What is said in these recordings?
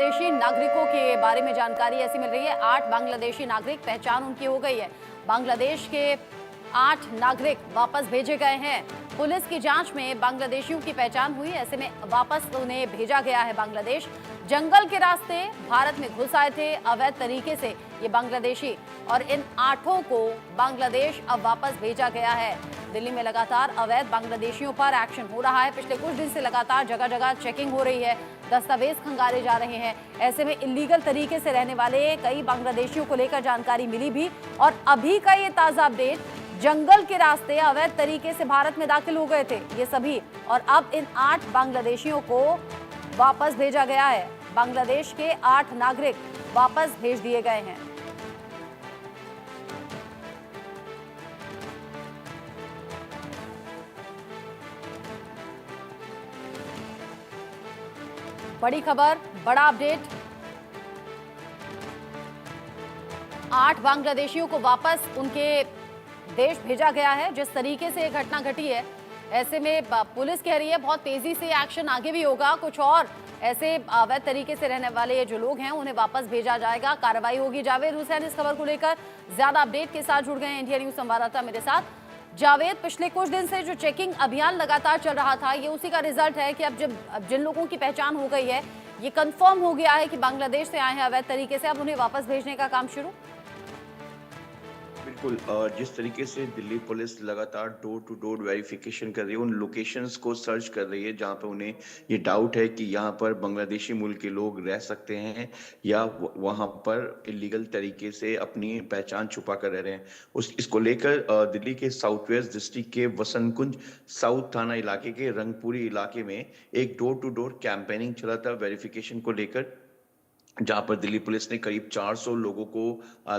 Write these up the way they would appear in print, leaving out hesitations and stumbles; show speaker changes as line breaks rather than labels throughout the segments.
बांग्लादेशी नागरिकों के बारे में जानकारी ऐसी मिल रही है। 8 बांग्लादेशी नागरिक, पहचान उनकी हो गई है। बांग्लादेश के 8 नागरिक वापस भेजे गए हैं। पुलिस की जांच में बांग्लादेशियों की पहचान हुई, ऐसे में वापस उन्हें भेजा गया है बांग्लादेश। जंगल के रास्ते भारत में घुस आए थे अवैध तरीके से ये बांग्लादेशी, और इन 8 को बांग्लादेश अब वापस भेजा गया है। दिल्ली में लगातार अवैध बांग्लादेशियों पर एक्शन हो रहा है। पिछले कुछ दिन से लगातार जगह जगह चेकिंग हो रही है, दस्तावेज खंगाले जा रहे हैं। ऐसे में इलीगल तरीके से रहने वाले कई बांग्लादेशियों को लेकर जानकारी मिली भी, और अभी का ये ताजा अपडेट, जंगल के रास्ते अवैध तरीके से भारत में दाखिल हो गए थे ये सभी, और अब इन 8 बांग्लादेशियों को वापस भेजा गया है। बांग्लादेश के 8 नागरिक वापस भेज दिए गए हैं। बड़ी खबर, बड़ा अपडेट, 8 बांग्लादेशियों को वापस उनके देश भेजा गया है। जिस तरीके से ये घटना घटी है, ऐसे में पुलिस कह रही है बहुत तेजी से एक्शन आगे भी होगा। कुछ और ऐसे अवैध तरीके से रहने वाले ये जो लोग हैं उन्हें वापस भेजा जाएगा, कार्रवाई होगी। जावेद हुसैन इस खबर को लेकर ज्यादा अपडेट के साथ जुड़ गए हैं, इंडिया न्यूज संवाददाता मेरे साथ। जावेद, पिछले कुछ दिन से जो चेकिंग अभियान लगातार चल रहा था, ये उसी का रिजल्ट है कि अब जिन लोगों की पहचान हो गई है, ये कंफर्म हो गया है कि बांग्लादेश से आए हैं अवैध तरीके से, अब उन्हें वापस भेजने का काम शुरू?
बिल्कुल। जिस तरीके से दिल्ली पुलिस लगातार डोर टू डोर वेरिफिकेशन कर रही है, उन लोकेशंस को सर्च कर रही है जहां पे उन्हें ये डाउट है कि यहाँ पर बांग्लादेशी मूल के लोग रह सकते हैं या वहां पर इलीगल तरीके से अपनी पहचान छुपा कर रह रहे हैं। इसको लेकर दिल्ली के साउथ वेस्ट डिस्ट्रिक्ट के वसंत कुंज साउथ थाना इलाके के रंगपुरी इलाके में एक डोर टू डोर कैंपेनिंग चला था वेरिफिकेशन को लेकर, जहां पर दिल्ली पुलिस ने करीब 400 लोगों को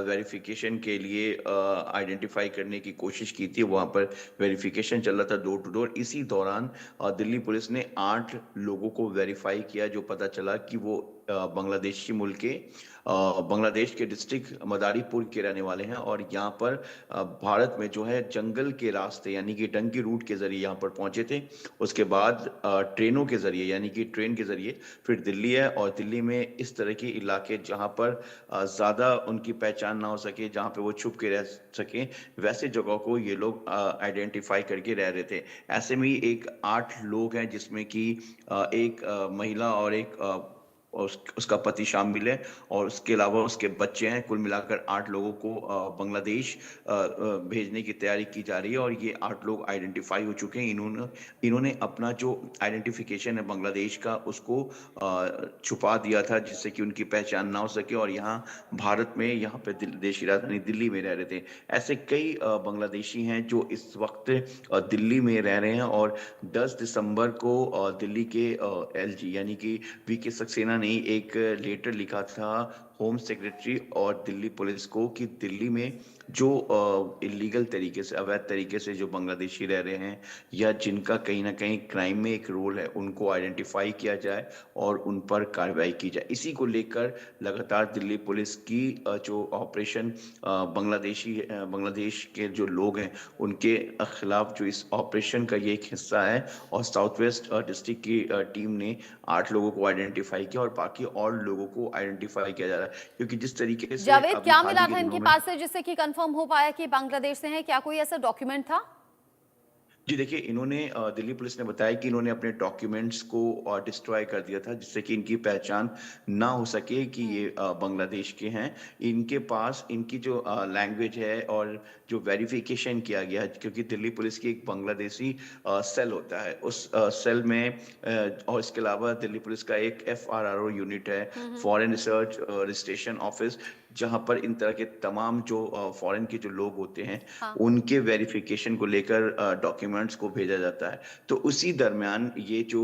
वेरिफिकेशन के लिए आइडेंटिफाई करने की कोशिश की थी। वहां पर वेरिफिकेशन चल रहा था डोर टू डोर। इसी दौरान दिल्ली पुलिस ने 8 लोगों को वेरीफाई किया, जो पता चला कि वो बांग्लादेशी मूल के बांग्लादेश के डिस्ट्रिक्ट मदारीपुर के रहने वाले हैं, और यहाँ पर भारत में जो है जंगल के रास्ते यानी कि डंकी रूट के जरिए यहाँ पर पहुंचे थे। उसके बाद ट्रेनों के जरिए यानी कि ट्रेन के जरिए फिर दिल्ली है, और दिल्ली में इस तरह के इलाके जहाँ पर ज्यादा उनकी पहचान ना हो सके, जहाँ पे वो छुप के रह सके, वैसे जगहों को ये लोग आइडेंटिफाई करके रह रहे थे। ऐसे में ही एक 8 लोग हैं, जिसमें कि एक महिला और एक उसका पति शामिल है, और उसके अलावा उसके बच्चे हैं। कुल मिलाकर 8 लोगों को बांग्लादेश भेजने की तैयारी की जा रही है, और ये 8 लोग आइडेंटिफाई हो चुके हैं। इन्होंने अपना जो आइडेंटिफिकेशन है बांग्लादेश का, उसको छुपा दिया था जिससे कि उनकी पहचान ना हो सके, और यहाँ भारत में यहाँ पे देश की राजधानी दिल्ली में रह रहे थे। ऐसे कई बांग्लादेशी हैं जो इस वक्त दिल्ली में रह रहे हैं, और 10 दिसंबर को दिल्ली के एलजी यानी कि वीके सक्सेना ने एक लेटर लिखा था होम सेक्रेटरी और दिल्ली पुलिस को कि दिल्ली में जो इलीगल तरीके से, अवैध तरीके से जो बांग्लादेशी रह रहे हैं या जिनका कहीं ना कहीं क्राइम में एक रोल है, उनको आइडेंटिफाई किया जाए और उन पर कार्रवाई की जाए। इसी को लेकर लगातार दिल्ली पुलिस की जो ऑपरेशन बांग्लादेश के जो लोग हैं उनके खिलाफ जो इस ऑपरेशन का ये एक हिस्सा है, और साउथ वेस्ट डिस्ट्रिक्ट की टीम ने 8 लोगों को आइडेंटिफाई किया, और बाकी और लोगों को आइडेंटिफाई किया जा रहा है। क्योंकि जिस तरीके से
जावेद,
अभी
क्या
हाल
मिला
ही के
था
दिनों
इनके
में,
पास से जिससे कि कंफर्म हो पाया कि बांग्लादेश से हैं? क्या कोई ऐसा डॉक्यूमेंट था?
जी देखिए, इन्होंने दिल्ली पुलिस ने बताया कि इन्होंने अपने डॉक्यूमेंट्स को डिस्ट्रॉय कर दिया था, जिससे कि इनकी पहचान ना हो सके कि ये बांग्लादेश के हैं। इनके पास इनकी जो लैंग्वेज है और जो वेरिफिकेशन किया गया है, क्योंकि दिल्ली पुलिस की एक बांग्लादेशी सेल होता है, उस सेल में और इसके अलावा दिल्ली पुलिस का एक FRRO यूनिट है, फॉरेन रिसर्च रजिस्ट्रेशन ऑफिस, जहां पर इन तरह के तमाम जो फॉरेन के जो लोग होते हैं
हाँ,
उनके वेरिफिकेशन को लेकर डॉक्यूमेंट्स को भेजा जाता है। तो उसी दरमियान ये जो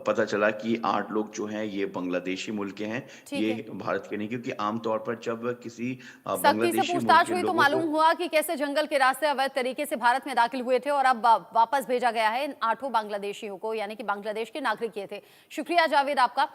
पता चला कि 8 लोग जो हैं ये बांग्लादेशी मूल के हैं,
ठीक
ये
है।
भारत के नहीं, क्योंकि आमतौर पर जब किसी
सख्ती से
बांग्लादेशी मूल
पूछताछ
के
हुई तो
लोगों
मालूम
को,
हुआ कि कैसे जंगल के रास्ते अवैध तरीके से भारत में दाखिल हुए थे, और अब वापस भेजा गया है इन 8 बांग्लादेशियों को, यानी कि बांग्लादेश के नागरिक ये थे। शुक्रिया जावेद आपका।